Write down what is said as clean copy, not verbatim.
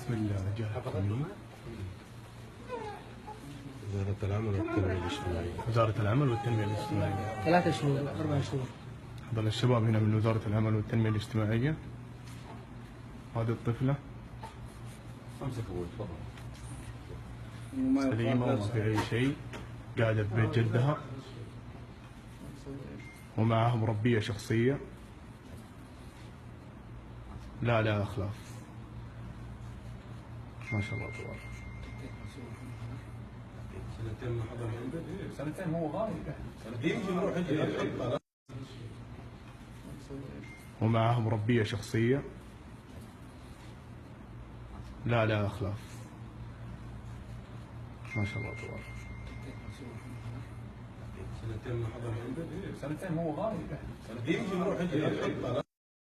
بسم الله جهة التنمية. وزارة العمل والتنمية الاجتماعية. وزارة العمل والتنمية الاجتماعية. 3 شهور 4 شهور. هذول الشباب هنا من وزارة العمل والتنمية الاجتماعية. هذه الطفلة امسك ابوي تفضل. سليمة وما في أي شيء، قاعدة في بيت جدها ومعها مربية شخصية لا أخلاف. ما شاء الله تبارك. سنتين ما حضر عنده. سنتين هو غايب. سنتين يجي يروح يجي. ومعها مربية شخصية لا أخلاف. ما شاء الله تبارك. سنتين ما حضر عنده. سنتين هو غايب. سنتين يجي يروح يجي.